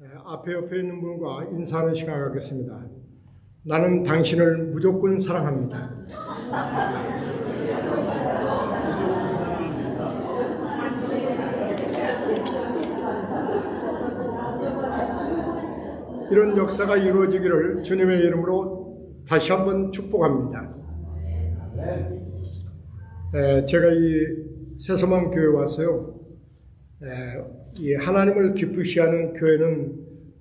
앞에 옆에 있는 분과 인사하는 시간 갖겠습니다. 나는 당신을 무조건 사랑합니다. 이런 역사가 이루어지기를 주님의 이름으로 다시 한번 축복합니다. 제가 이 새소망 교회 와서요. 이 하나님을 기쁘시게 하는 교회는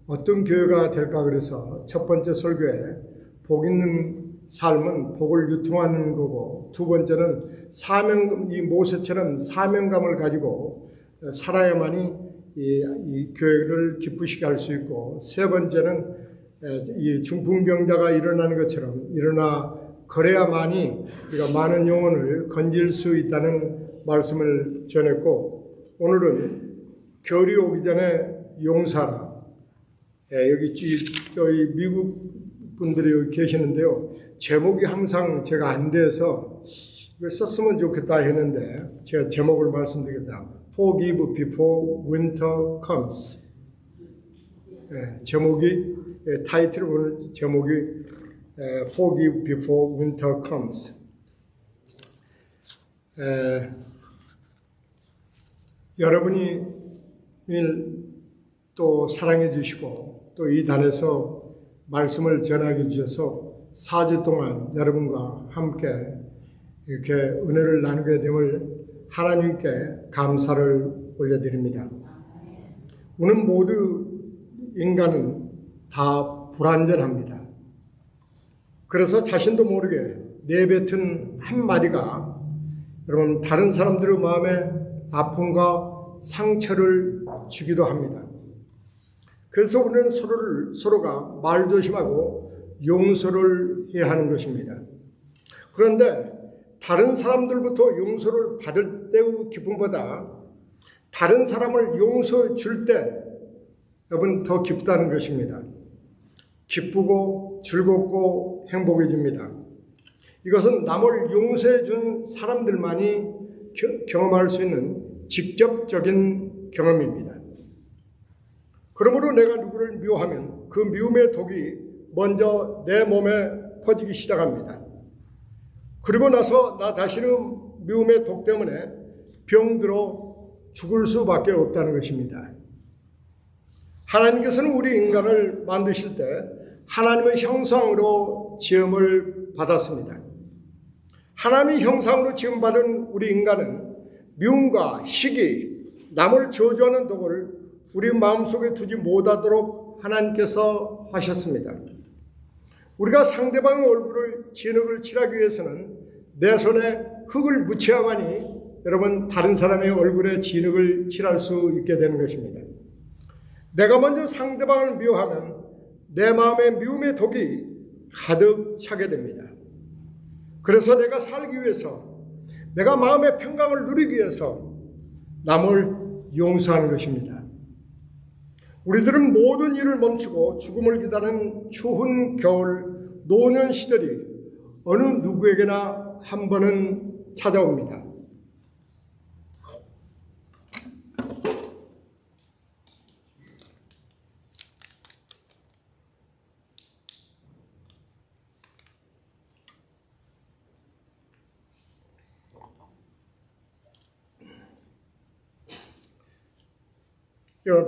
어떤 교회가 될까 그래서 첫 번째 설교에 복 있는 삶은 복을 유통하는 거고, 두 번째는 이 모세처럼 사명감을 가지고 살아야만이 이 교회를 기쁘시게 할 수 있고, 세 번째는 이 중풍병자가 일어나는 것처럼 일어나 그래야만이 우리가 많은 영혼을 건질 수 있다는 말씀을 전했고, 오늘은 겨울이 오기 전에 용사라. 여기 미국 분들이 여기 계시는데요. 제목이 항상 제가 안 돼서 이걸 썼으면 좋겠다 했는데 제가 제목을 말씀드리겠다. Forgive before winter comes. 타이틀 오늘 제목이 Forgive before winter comes. 여러분이 또 사랑해 주시고 또 이 단에서 말씀을 전하게 주셔서 4주 동안 여러분과 함께 이렇게 은혜를 나누게 됨을 하나님께 감사를 올려드립니다. 우리는 모두 인간은 다 불완전합니다. 그래서 자신도 모르게 내뱉은 한마디가 여러분 다른 사람들의 마음에 아픔과 상처를 주기도 합니다. 그래서 우리는 서로가 말조심하고 용서를 해야 하는 것입니다. 그런데 다른 사람들부터 용서를 받을 때의 기쁨보다 다른 사람을 용서해 줄 때 여러분 더 기쁘다는 것입니다. 기쁘고 즐겁고 행복해집니다. 이것은 남을 용서해 준 사람들만이 경험할 수 있는 직접적인 경험입니다. 그러므로 내가 누구를 미워하면 그 미움의 독이 먼저 내 몸에 퍼지기 시작합니다. 그리고 나서 나 자신은 미움의 독 때문에 병들어 죽을 수밖에 없다는 것입니다. 하나님께서는 우리 인간을 만드실 때 하나님의 형상으로 지음을 받았습니다. 하나님의 형상으로 지음받은 우리 인간은 미움과 시기, 남을 저주하는 독을 우리 마음속에 두지 못하도록 하나님께서 하셨습니다. 우리가 상대방의 얼굴을 진흙을 칠하기 위해서는 내 손에 흙을 묻혀야만이 여러분 다른 사람의 얼굴에 진흙을 칠할 수 있게 되는 것입니다. 내가 먼저 상대방을 미워하면 내 마음에 미움의 독이 가득 차게 됩니다. 그래서 내가 살기 위해서, 내가 마음의 평강을 누리기 위해서 남을 용서하는 것입니다. 우리들은 모든 일을 멈추고 죽음을 기다리는 추운 겨울, 노년 시절이 어느 누구에게나 한 번은 찾아옵니다.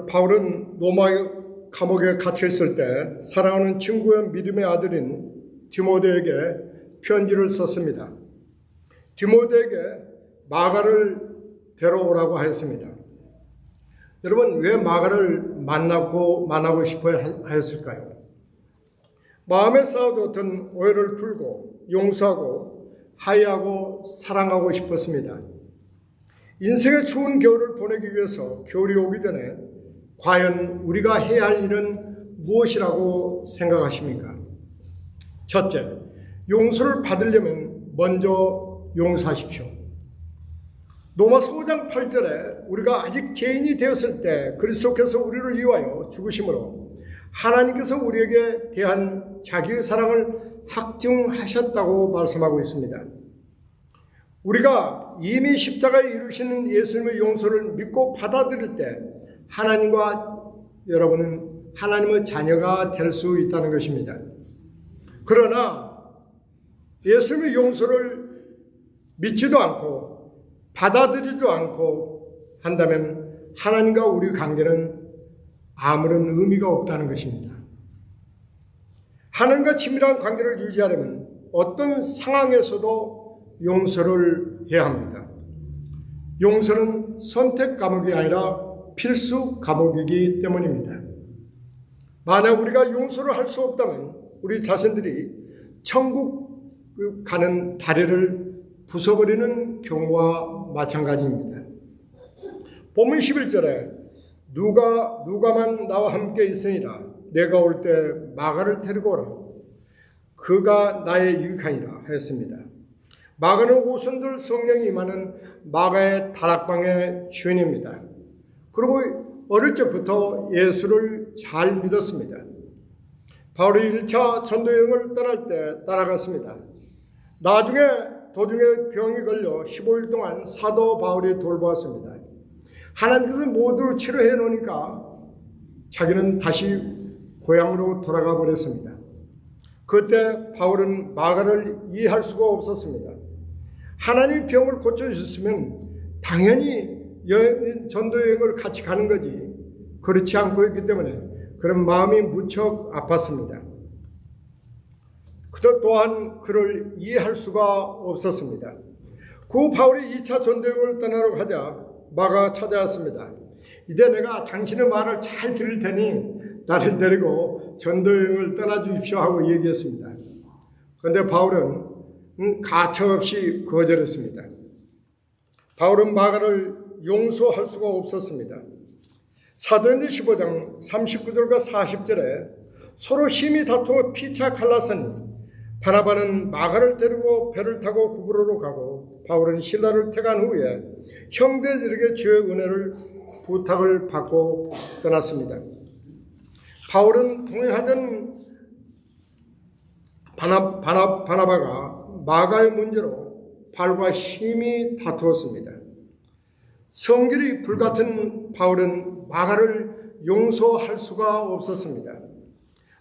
바울은 로마 감옥에 갇혀 있을 때 사랑하는 친구의 믿음의 아들인 디모데에게 편지를 썼습니다. 디모데에게 마가를 데려오라고 하였습니다. 여러분 왜 마가를 만나고 싶어 하였을까요? 마음에 쌓아뒀던 오해를 풀고 용서하고 화해하고 사랑하고 싶었습니다. 인생의 추운 겨울을 보내기 위해서 겨울이 오기 전에 과연 우리가 해야 할 일은 무엇이라고 생각하십니까? 첫째, 용서를 받으려면 먼저 용서하십시오. 로마서 5장 8절에 우리가 아직 죄인이 되었을 때 그리스도께서 우리를 위하여 죽으심으로 하나님께서 우리에게 대한 자기의 사랑을 확증하셨다고 말씀하고 있습니다. 우리가 이미 십자가에 이루시는 예수님의 용서를 믿고 받아들일 때 하나님과 여러분은 하나님의 자녀가 될 수 있다는 것입니다. 그러나 예수님의 용서를 믿지도 않고 받아들이지도 않고 한다면 하나님과 우리 관계는 아무런 의미가 없다는 것입니다. 하나님과 친밀한 관계를 유지하려면 어떤 상황에서도 용서를 해야 합니다. 용서는 선택 과목이 아니라 필수 과목이기 때문입니다. 만약 우리가 용서를 할 수 없다면 우리 자신들이 천국 가는 다리를 부숴버리는 경우와 마찬가지입니다. 본문 11절에 누가만 나와 함께 있으니라 내가 올 때 마가를 데리고 오라 그가 나의 유익하니라 하였습니다. 마가는 오순절 성령이 임하는 마가의 다락방의 주인입니다. 그리고 어릴 적부터 예수를 잘 믿었습니다. 바울이 1차 전도여행을 떠날 때 따라갔습니다. 나중에 도중에 병이 걸려 15일 동안 사도 바울이 돌보았습니다. 하나님께서 모두 치료해 놓으니까 자기는 다시 고향으로 돌아가 버렸습니다. 그때 바울은 마가를 이해할 수가 없었습니다. 하나님이 병을 고쳐주셨으면 당연히 전도여행을 같이 가는 거지 그렇지 않고 있기 때문에 그런 마음이 무척 아팠습니다. 또한 그를 이해할 수가 없었습니다. 그 바울이 2차 전도여행을 떠나러 가자 마가 찾아왔습니다. 이제 내가 당신의 말을 잘 들을 테니 나를 데리고 전도여행을 떠나 주십시오 하고 얘기했습니다. 그런데 바울은 가차없이 거절했습니다. 바울은 마가를 용서할 수가 없었습니다. 사도행전 15장 39절과 40절에 서로 심히 다투어 피차 갈라서니 바나바는 마가를 데리고 배를 타고 구브로로 가고 바울은 실라를 택한 후에 형제들에게 주의 은혜를 부탁을 받고 떠났습니다. 바울은 동행하던 바나바가 마가의 문제로 바울과 심히 다투었습니다. 성질이 불같은 바울은 마가를 용서할 수가 없었습니다.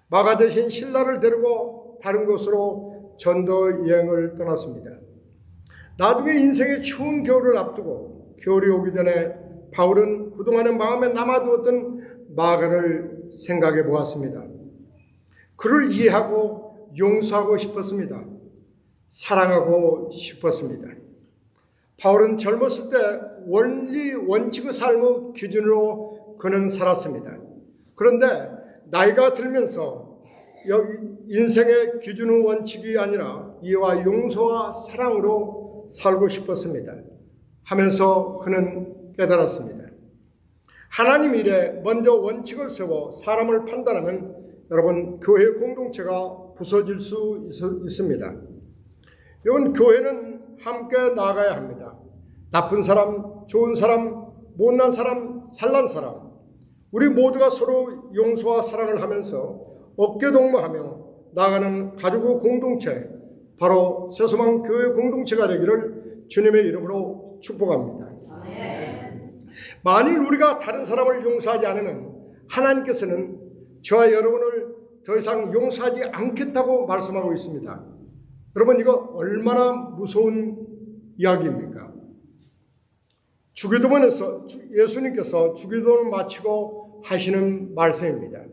마가 대신 실라를 데리고 다른 곳으로 전도 여행을 떠났습니다. 나중에 인생의 추운 겨울을 앞두고 겨울이 오기 전에 바울은 그동안의 마음에 남아두었던 마가를 생각해 보았습니다. 그를 이해하고 용서하고 싶었습니다. 사랑하고 싶었습니다. 바울은 젊었을 때 원리 원칙의 삶의 기준으로 그는 살았습니다. 그런데 나이가 들면서 인생의 기준의 원칙이 아니라 이해와 용서와 사랑으로 살고 싶었습니다. 하면서 그는 깨달았습니다. 하나님 일에 먼저 원칙을 세워 사람을 판단하면 여러분 교회 공동체가 부서질 수 있습니다. 여러분 교회는 함께 나아가야 합니다. 나쁜 사람, 좋은 사람, 못난 사람, 잘난 사람 우리 모두가 서로 용서와 사랑을 하면서 어깨동무하며 나아가는 가족의 공동체 바로 새소망 교회 공동체가 되기를 주님의 이름으로 축복합니다. 만일 우리가 다른 사람을 용서하지 않으면 하나님께서는 저와 여러분을 더 이상 용서하지 않겠다고 말씀하고 있습니다. 여러분 이거 얼마나 무서운 이야기입니까? 주기도문에서 예수님께서 주기도문을 마치고 하시는 말씀입니다.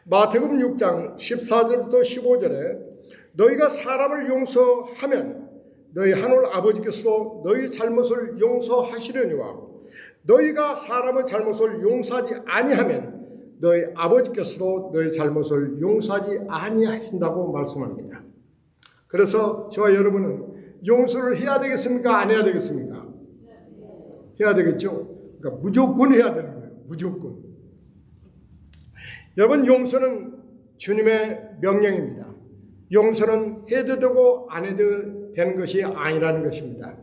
마태복음 6장 14절부터 15절에 너희가 사람을 용서하면 너희 하늘 아버지께서도 너희 잘못을 용서하시려니와 너희가 사람의 잘못을 용서하지 아니하면 너희 아버지께서도 너희 잘못을 용서하지 아니하신다고 말씀합니다. 그래서 저와 여러분은 용서를 해야 되겠습니까? 안 해야 되겠습니까? 해야 되겠죠? 그러니까 무조건 해야 되는 거예요. 무조건. 여러분 용서는 주님의 명령입니다. 용서는 해도 되고 안 해도 되는 것이 아니라는 것입니다.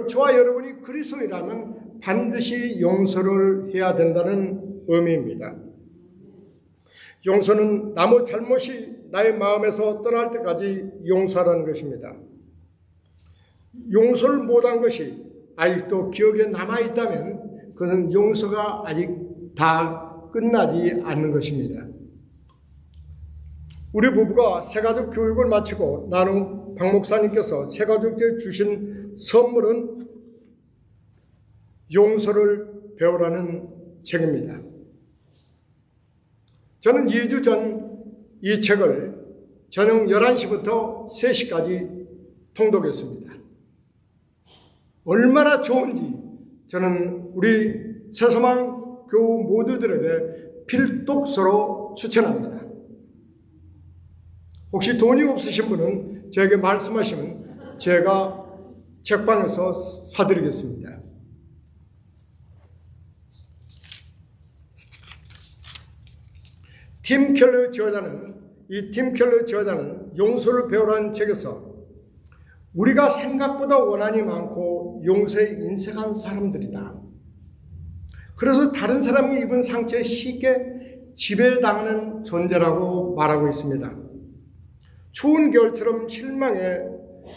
저와 여러분이 그리스도인이라면 반드시 용서를 해야 된다는 의미입니다. 용서는 남의 잘못이 나의 마음에서 떠날 때까지 용서하라는 것입니다. 용서를 못한 것이 아직도 기억에 남아있다면 그것은 용서가 아직 다 끝나지 않는 것입니다. 우리 부부가 새가족 교육을 마치고 나는 박 목사님께서 새가족에게 주신 선물은 용서를 배우라는 책입니다. 저는 2주 전 이 책을 저녁 11시부터 3시까지 통독했습니다. 얼마나 좋은지 저는 우리 새소망 교우 모두들에게 필독서로 추천합니다. 혹시 돈이 없으신 분은 저에게 말씀하시면 제가 책방에서 사드리겠습니다. 팀 켈러 저자는 용서를 배우라는 책에서 우리가 생각보다 원한이 많고 용서에 인색한 사람들이다. 그래서 다른 사람이 입은 상처에 쉽게 지배당하는 존재라고 말하고 있습니다. 추운 겨울처럼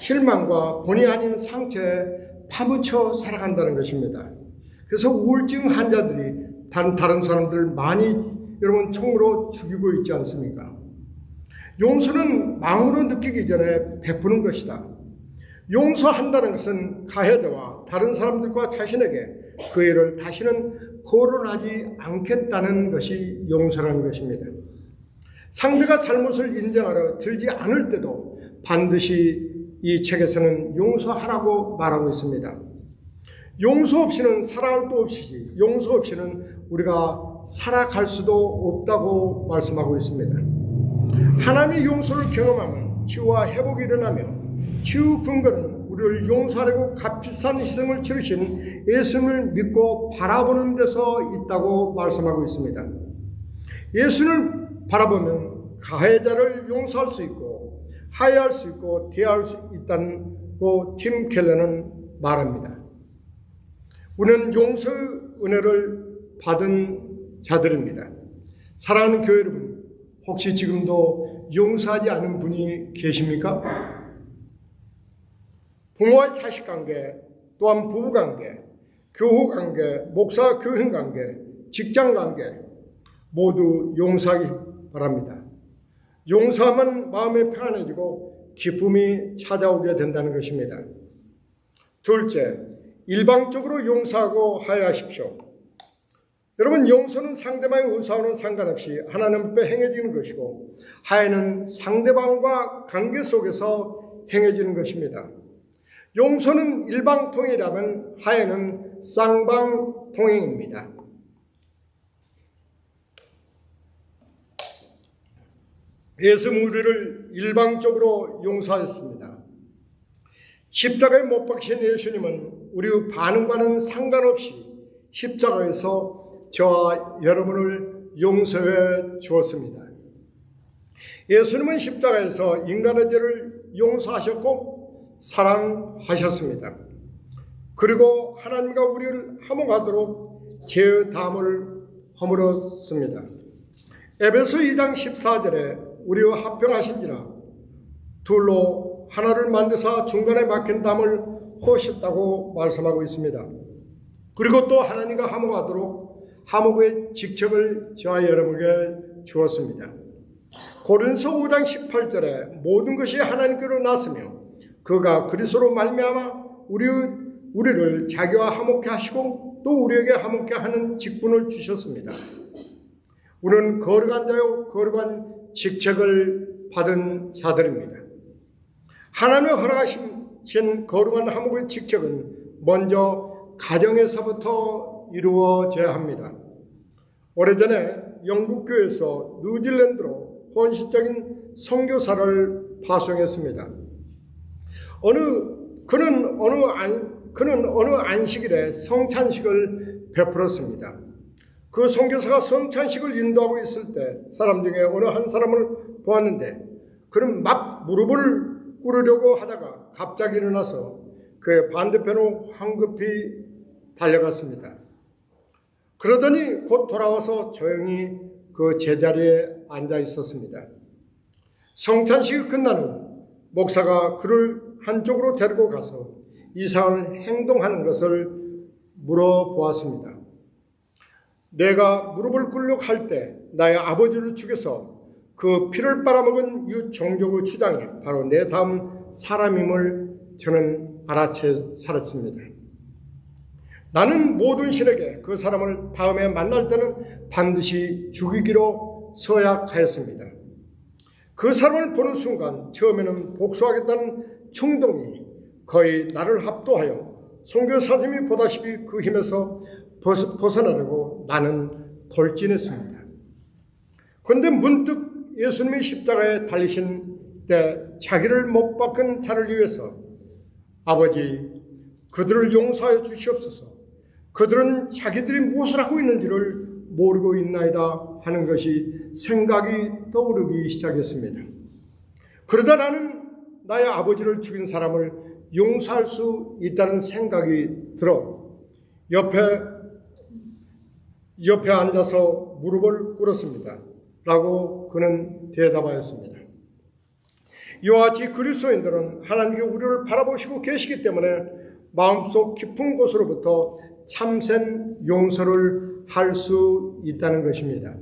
실망과 본의 아닌 상처에 파묻혀 살아간다는 것입니다. 그래서 우울증 환자들이 다른 사람들 많이 여러분 총으로 죽이고 있지 않습니까? 용서는 마음으로 느끼기 전에 베푸는 것이다. 용서한다는 것은 가해자와 다른 사람들과 자신에게 그 일을 다시는 거론하지 않겠다는 것이 용서라는 것입니다. 상대가 잘못을 인정하러 들지 않을 때도 반드시 이 책에서는 용서하라고 말하고 있습니다. 용서 없이는 사랑할 수 없이 용서 없이는 우리가 살아갈 수도 없다고 말씀하고 있습니다. 하나님의 용서를 경험하면 치유와 회복이 일어나며 치유 근거는 우리를 용서하려고 값비싼 희생을 치르신 예수님을 믿고 바라보는 데서 있다고 말씀하고 있습니다. 예수를 바라보면 가해자를 용서할 수 있고 화해할 수 있고 대화할 수 있다고 팀 켈러는 말합니다. 우리는 용서의 은혜를 받은 자들입니다. 사랑하는 교회 여러분, 혹시 지금도 용서하지 않은 분이 계십니까? 부모와 자식 관계, 또한 부부 관계, 교우 관계, 목사 교인 관계, 직장 관계 모두 용서하기 바랍니다. 용서하면 마음이 평안해지고 기쁨이 찾아오게 된다는 것입니다. 둘째, 일방적으로 용서하고 화해하십시오. 여러분, 용서는 상대방의 의사와는 상관없이 하나님 앞에 행해지는 것이고 화해는 상대방과 관계 속에서 행해지는 것입니다. 용서는 일방통행이라면 화해는 쌍방통행입니다. 예수는 우리를 일방적으로 용서하였습니다. 십자가에 못 박힌 예수님은 우리의 반응과는 상관없이 십자가에서 저와 여러분을 용서해 주었습니다. 예수님은 십자가에서 인간의 죄를 용서하셨고 사랑하셨습니다. 그리고 하나님과 우리를 화목하도록 죄의 담을 허물었습니다. 에베소 2장 14절에 우리와 합평하신지라 둘로 하나를 만드사 중간에 막힌 담을 허셨다고 말씀하고 있습니다. 그리고 또 하나님과 화목하도록 화목의 직책을 저와 여러분에게 주었습니다. 고린서 5장 18절에 모든 것이 하나님께로 났으며 그가 그리스도로 말미암아 우리를 자기와 화목케 하시고 또 우리에게 화목케 하는 직분을 주셨습니다. 우리는 거룩한 자요 거룩한 직책을 받은 자들입니다. 하나님의 허락하신 거룩한 화목의 직책은 먼저 가정에서부터 이루어져야 합니다. 오래전에 영국교회에서 뉴질랜드로 헌신적인 선교사를 파송했습니다. 그는 어느 안식일에 성찬식을 베풀었습니다. 그 선교사가 성찬식을 인도하고 있을 때 사람 중에 어느 한 사람을 보았는데 그는 막 무릎을 꿇으려고 하다가 갑자기 일어나서 그의 반대편으로 황급히 달려갔습니다. 그러더니 곧 돌아와서 조용히 그 제자리에 앉아 있었습니다. 성찬식이 끝난 후 목사가 그를 한쪽으로 데리고 가서 이상한 행동하는 것을 물어보았습니다. 내가 무릎을 꿇려고 할 때 나의 아버지를 죽여서 그 피를 빨아먹은 이 종족의 주장이 바로 내 다음 사람임을 저는 알아채 살았습니다. 나는 모든 신에게 그 사람을 다음에 만날 때는 반드시 죽이기로 서약하였습니다. 그 사람을 보는 순간 처음에는 복수하겠다는 충동이 거의 나를 압도하여 선교사님이 보다시피 그 힘에서 벗어나려고 나는 돌진했습니다. 그런데 문득 예수님이 십자가에 달리신 때 자기를 못 박은 자를 위해서 아버지 그들을 용서하여 주시옵소서, 그들은 자기들이 무엇을 하고 있는지를 모르고 있나이다 하는 것이 생각이 떠오르기 시작했습니다. 그러다 나는 나의 아버지를 죽인 사람을 용서할 수 있다는 생각이 들어 옆에 앉아서 무릎을 꿇었습니다. 라고 그는 대답하였습니다. 이와 같이 그리스도인들은 하나님께 우리를 바라보시고 계시기 때문에 마음속 깊은 곳으로부터 참된 용서를 할 수 있다는 것입니다.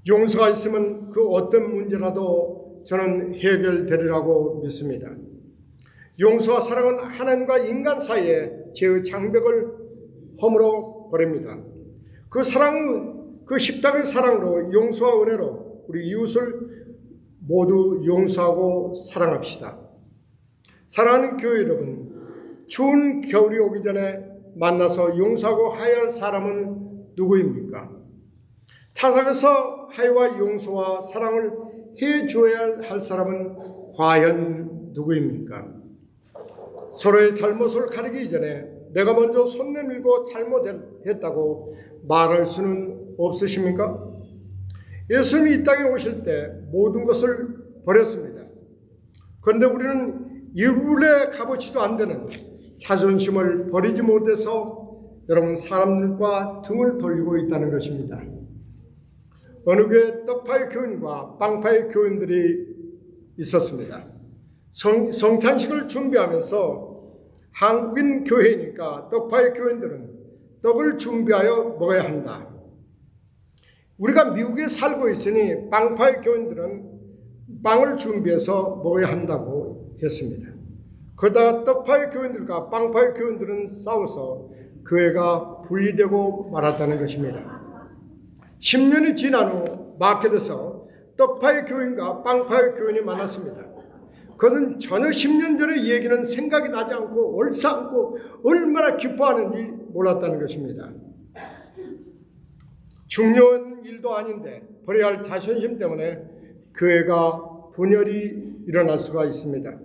용서가 있으면 그 어떤 문제라도 저는 해결되리라고 믿습니다. 용서와 사랑은 하나님과 인간 사이에 죄의 장벽을 허물어 버립니다. 그 사랑은 그 십자가의 사랑으로 용서와 은혜로 우리 이웃을 모두 용서하고 사랑합시다. 사랑하는 교회 여러분, 추운 겨울이 오기 전에 만나서 용서하고 화해할 사람은 누구입니까? 타상에서 화해와 용서와 사랑을 해줘야 할 사람은 과연 누구입니까? 서로의 잘못을 가리기 전에 내가 먼저 손 내밀고 잘못했다고 말할 수는 없으십니까? 예수님이 이 땅에 오실 때 모든 것을 버렸습니다. 그런데 우리는 일부러 값어치도 안 되는 자존심을 버리지 못해서 여러분 사람들과 등을 돌리고 있다는 것입니다. 어느 교회 떡파의 교인과 빵파의 교인들이 있었습니다. 성찬식을 준비하면서 한국인 교회니까 떡파의 교인들은 떡을 준비하여 먹어야 한다. 우리가 미국에 살고 있으니 빵파의 교인들은 빵을 준비해서 먹어야 한다고 했습니다. 그러다가 떡파의 교인들과 빵파의 교인들은 싸워서 교회가 분리되고 말았다는 것입니다. 10년이 지난 후 마켓에서 떡파의 교인과 빵파의 교인이 만났습니다. 그는 전혀 10년 전의 얘기는 생각이 나지 않고 얼싸안고 얼마나 기뻐하는지 몰랐다는 것입니다. 중요한 일도 아닌데 버려야 할 자존심 때문에 교회가 분열이 일어날 수가 있습니다.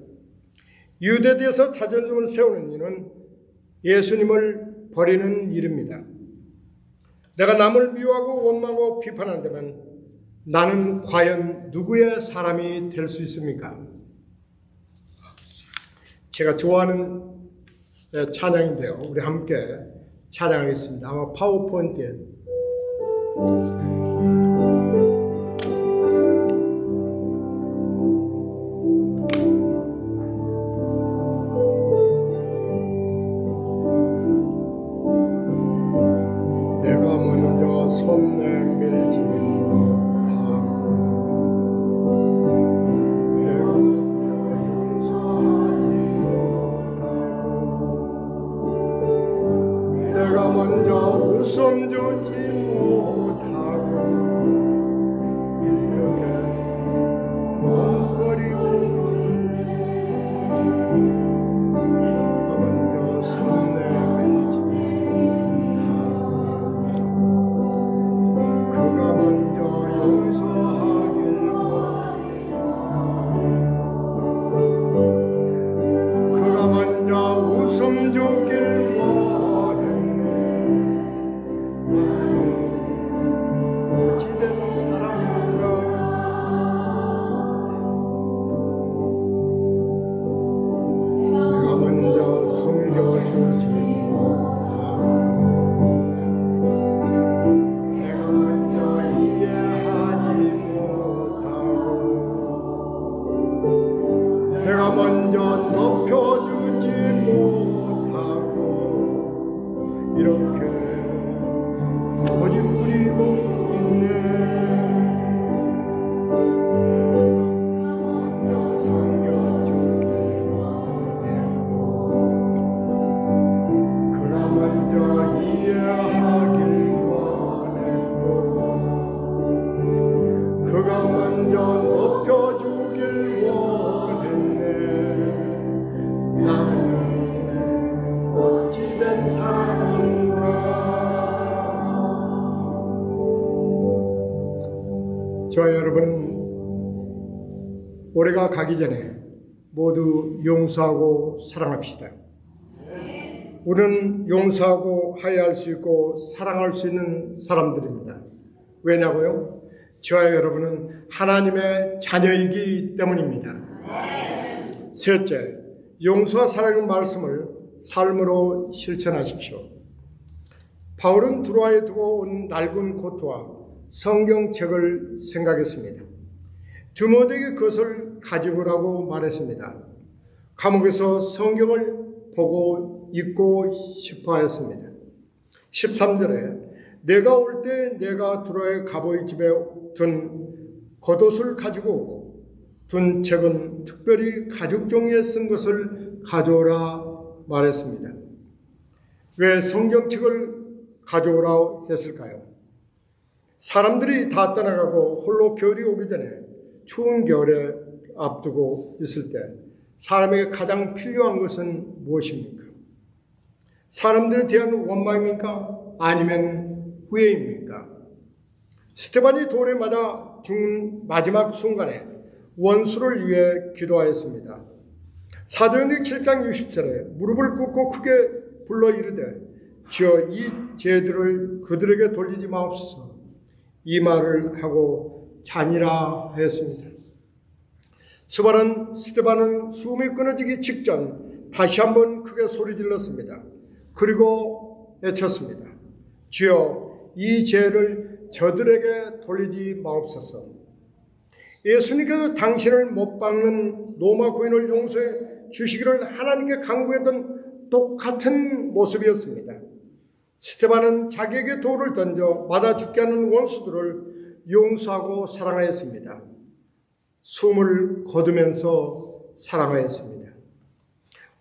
유대에 대해서 자존심을 세우는 일은 예수님을 버리는 일입니다. 내가 남을 미워하고 원망하고 비판한다면 나는 과연 누구의 사람이 될 수 있습니까? 제가 좋아하는 찬양인데요. 우리 함께 찬양하겠습니다. 아마 파워포인트에 내가 먼저 손 내밀지 내가 먼저 웃음 주지 못하고 이렇게 멍거리고 먼저 손 내밀지 그가 먼저 용서하길 그가 먼저 웃음 주길 고집 부리고 있네. 섬겨주길 원했고 그가 먼저 이해하길 원했고 그가 먼저 높여주길 원했네. 나는 어찌된 사람인가. 저와 여러분은 올해가 가기 전에 모두 용서하고 사랑합시다. 우리는 용서하고 화해할 수 있고 사랑할 수 있는 사람들입니다. 왜냐고요? 저와 여러분은 하나님의 자녀이기 때문입니다. 셋째, 용서와 사랑의 말씀을 삶으로 실천하십시오. 바울은 두로아에 두고 온 낡은 코트와 성경책을 생각했습니다. 디모데에게 그것을 가지고 오라고 말했습니다. 감옥에서 성경을 보고 읽고 싶어 했습니다. 13절에 내가 올 때 내가 두로아의 가보의 집에 둔 겉옷을 가지고 오고 둔 책은 특별히 가죽 종이에 쓴 것을 가져오라 말했습니다. 왜 성경책을 가져오라 했을까요? 사람들이 다 떠나가고 홀로 겨울이 오기 전에 추운 겨울에 앞두고 있을 때 사람에게 가장 필요한 것은 무엇입니까? 사람들에 대한 원망입니까? 아니면 후회입니까? 스테반이 돌에 맞아 죽는 마지막 순간에 원수를 위해 기도하였습니다. 사도행전 7장 60절에 무릎을 꿇고 크게 불러 이르되 주여 이 죄들을 그들에게 돌리지 마옵소서. 이 말을 하고 자니라 하였습니다. 스테반은 숨이 끊어지기 직전 다시 한번 크게 소리 질렀습니다. 그리고 외쳤습니다. 주여 이 죄를 저들에게 돌리지 마옵소서. 예수님께서 당신을 못 박는 로마 고인을 용서해 주시기를 하나님께 간구했던 똑같은 모습이었습니다. 스테반은 자기에게 돌을 던져 맞아 죽게 하는 원수들을 용서하고 사랑하였습니다. 숨을 거두면서 사랑하였습니다.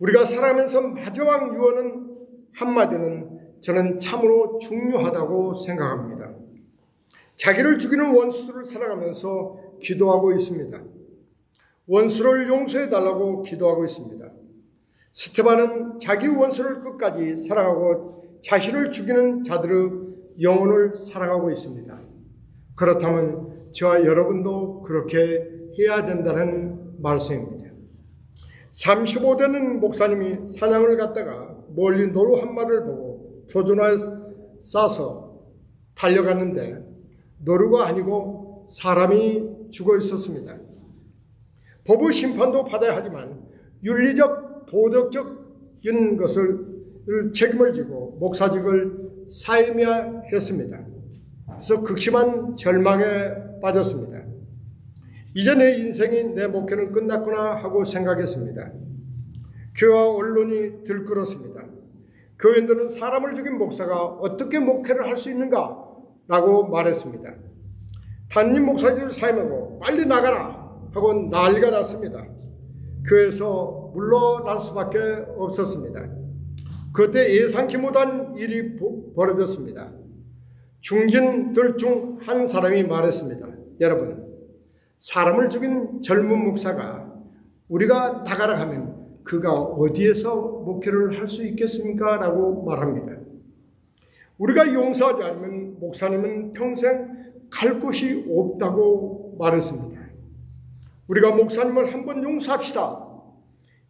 우리가 살아가면서 마지막 유언은 한마디는 저는 참으로 중요하다고 생각합니다. 자기를 죽이는 원수들을 사랑하면서 기도하고 있습니다. 원수를 용서해달라고 기도하고 있습니다. 스테반은 자기 원수를 끝까지 사랑하고 자신을 죽이는 자들의 영혼을 사랑하고 있습니다. 그렇다면 저와 여러분도 그렇게 해야 된다는 말씀입니다. 35대는 목사님이 사냥을 갔다가 멀리 노루 한 마리를 보고 조준화에 싸서 달려갔는데 노루가 아니고 사람이 죽어 있었습니다. 법의 심판도 받아야 하지만 윤리적 도덕적인 것을 책임을 지고 목사직을 사임해야 했습니다. 그래서 극심한 절망에 빠졌습니다. 이제 내 인생이 내 목회는 끝났구나 하고 생각했습니다. 교회와 언론이 들끓었습니다. 교인들은 사람을 죽인 목사가 어떻게 목회를 할 수 있는가? 라고 말했습니다. 담임 목사직을 사임하고 빨리 나가라 하고 난리가 났습니다. 교회에서 물러날 수밖에 없었습니다. 그때 예상치 못한 일이 벌어졌습니다. 중진들 중 한 사람이 말했습니다. 여러분, 사람을 죽인 젊은 목사가 우리가 나가라 하면 그가 어디에서 목회를 할 수 있겠습니까? 라고 말합니다. 우리가 용서하지 않으면 목사님은 평생 갈 곳이 없다고 말했습니다. 우리가 목사님을 한번 용서합시다.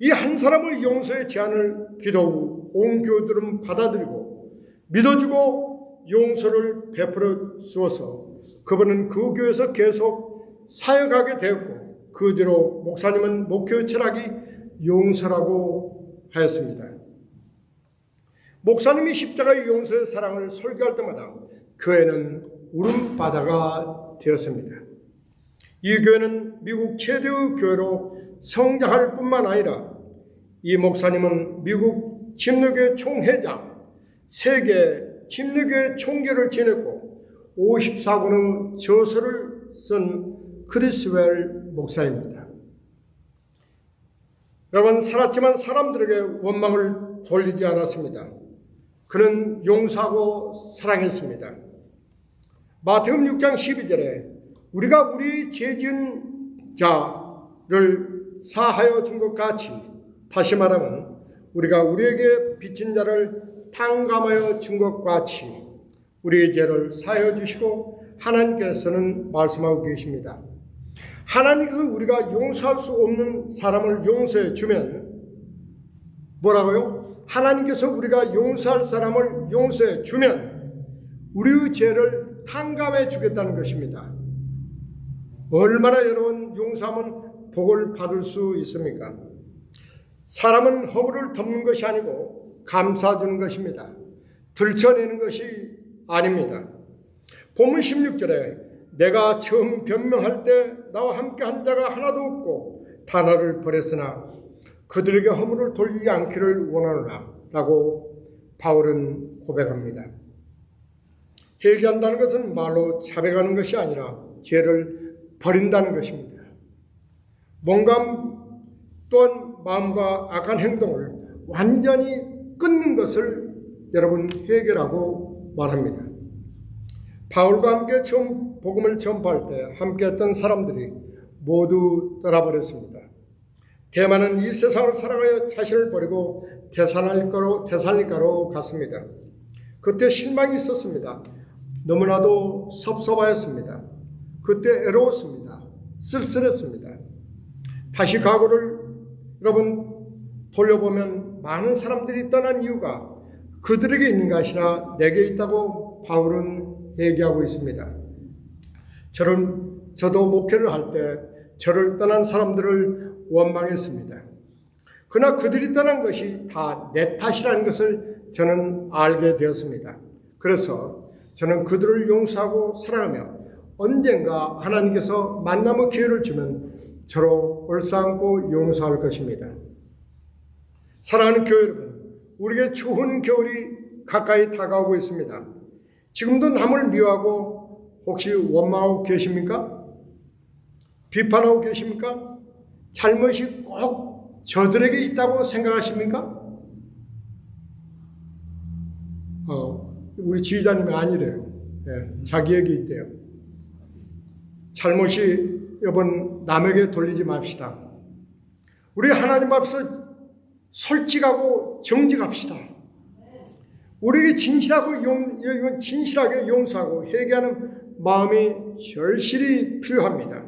이 한 사람의 용서의 제안을 기도 후 온 교우들은 받아들이고 믿어주고 용서를 베풀어 주어서 그분은 그 교회에서 계속 사역하게 되었고 그 뒤로 목사님은 목회의 철학이 용서라고 하였습니다. 목사님이 십자가의 용서의 사랑을 설교할 때마다 교회는 울음바다가 되었습니다. 이 교회는 미국 최대의 교회로 성장할 뿐만 아니라 이 목사님은 미국 침례교회 총회장, 세계 침례교회 총재를 지냈고 54권의 저서를 쓴 크리스웰 목사입니다. 여러분, 살았지만 사람들에게 원망을 돌리지 않았습니다. 그는 용서하고 사랑했습니다. 마태복음 6장 12절에 우리가 우리 죄지은 자를 사하여 준 것 같이, 다시 말하면 우리가 우리에게 빚진 자를 탕감하여 준 것 같이 우리의 죄를 사하여 주시고 하나님께서는 말씀하고 계십니다. 하나님께서 우리가 용서할 수 없는 사람을 용서해 주면 뭐라고요? 하나님께서 우리가 용서할 사람을 용서해 주면 우리의 죄를 탕감해 주겠다는 것입니다. 얼마나 여러분 용서하면 복을 받을 수 있습니까? 사람은 허물을 덮는 것이 아니고 감싸주는 것입니다. 들춰내는 것이 아닙니다. 본문 16절에 내가 처음 변명할 때 나와 함께 한 자가 하나도 없고 다 나를 버렸으나 그들에게 허물을 돌리지 않기를 원하노라 라고 바울은 고백합니다. 회개한다는 것은 말로 자백하는 것이 아니라 죄를 버린다는 것입니다. 뭔가 또한 마음과 악한 행동을 완전히 끊는 것을 여러분 회개라고 말합니다. 바울과 함께 처음 복음을 전파할 때 함께했던 사람들이 모두 떠나버렸습니다. 대만은 이 세상을 사랑하여 자신을 버리고 데살로니가로 갔습니다. 그때 실망이 있었습니다. 너무나도 섭섭하였습니다. 그때 애로웠습니다. 쓸쓸했습니다. 다시 과거를 여러분 돌려보면 많은 사람들이 떠난 이유가 그들에게 있는 것이나 내게 있다고 바울은 얘기하고 있습니다. 저도 목회를 할 때 저를 떠난 사람들을 원망했습니다. 그러나 그들이 떠난 것이 다 내 탓이라는 것을 저는 알게 되었습니다. 그래서 저는 그들을 용서하고 사랑하며 언젠가 하나님께서 만남의 기회를 주면 저로 얼싸안고 용서할 것입니다. 사랑하는 교회 여러분, 우리에게 추운 겨울이 가까이 다가오고 있습니다. 지금도 남을 미워하고 혹시 원망하고 계십니까? 비판하고 계십니까? 잘못이 꼭 저들에게 있다고 생각하십니까? 우리 지휘자님이 아니래요. 자기에게 있대요. 잘못이 여러분 남에게 돌리지 맙시다. 우리 하나님 앞에서 솔직하고 정직합시다. 우리에게 진실하게 용서하고 회개하는 마음이 절실히 필요합니다.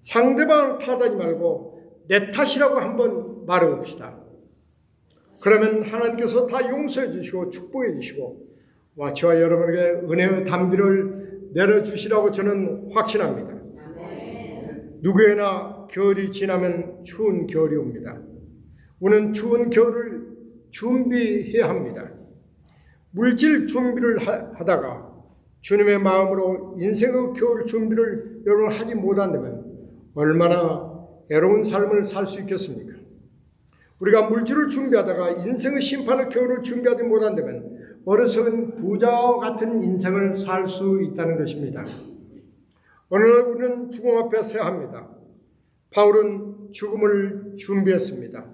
상대방을 탓하지 말고 내 탓이라고 한번 말해봅시다. 그러면 하나님께서 다 용서해 주시고 축복해 주시고 저와 여러분에게 은혜의 담비를 내려주시라고 저는 확신합니다. 누구에나 겨울이 지나면 추운 겨울이 옵니다. 우리는 추운 겨울을 준비해야 합니다. 물질 준비를 하다가 주님의 마음으로 인생의 겨울 준비를 여러분 하지 못한다면 얼마나 애로운 삶을 살 수 있겠습니까? 우리가 물질을 준비하다가 인생의 심판의 겨울을 준비하지 못한다면 어리석은 부자와 같은 인생을 살 수 있다는 것입니다. 오늘 우리는 죽음 앞에 서야 합니다. 바울은 죽음을 준비했습니다.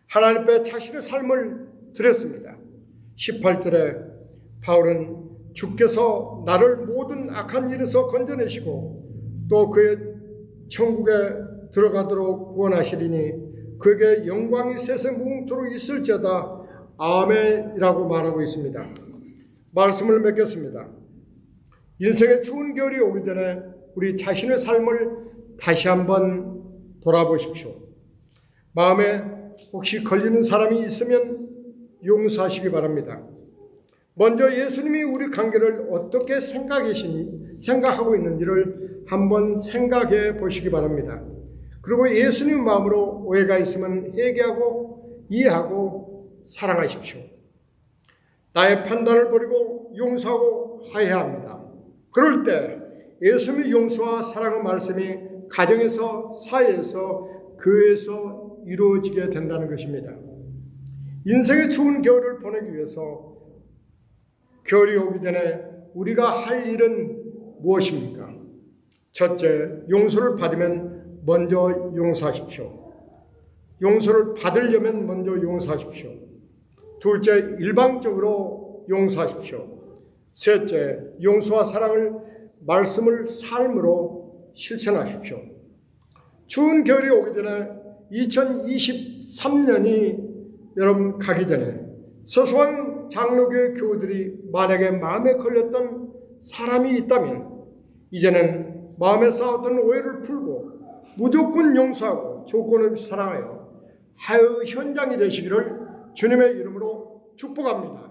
하나님 앞에 자신의 삶을 드렸습니다. 18절에 바울은 주께서 나를 모든 악한 일에서 건져내시고 또 그의 천국에 들어가도록 구원하시리니 그에게 영광이 세세 무궁토록 있을지어다. 아멘이라고 말하고 있습니다. 말씀을 맺겠습니다. 인생의 추운 겨울이 오기 전에 우리 자신의 삶을 다시 한번 돌아보십시오. 마음에 혹시 걸리는 사람이 있으면 용서하시기 바랍니다. 먼저 예수님이 우리 관계를 어떻게 생각하고 있는지를 한번 생각해 보시기 바랍니다. 그리고 예수님 마음으로 오해가 있으면 회개하고 이해하고 사랑하십시오. 나의 판단을 버리고 용서하고 화해해야 합니다. 그럴 때 예수님의 용서와 사랑의 말씀이 가정에서, 사회에서, 교회에서 이루어지게 된다는 것입니다. 인생의 추운 겨울을 보내기 위해서 겨울이 오기 전에 우리가 할 일은 무엇입니까? 첫째, 용서를 받으면 먼저 용서하십시오. 용서를 받으려면 먼저 용서하십시오. 둘째, 일방적으로 용서하십시오. 셋째, 용서와 사랑을 말씀을 삶으로 실천하십시오. 추운 겨울이 오기 전에 2023년이 여러분 가기 전에 소소한 장로교회 교우들이 만약에 마음에 걸렸던 사람이 있다면 이제는 마음에 쌓았던 오해를 풀고 무조건 용서하고 조건 없이 사랑하여 하여 현장이 되시기를 주님의 이름으로 축복합니다.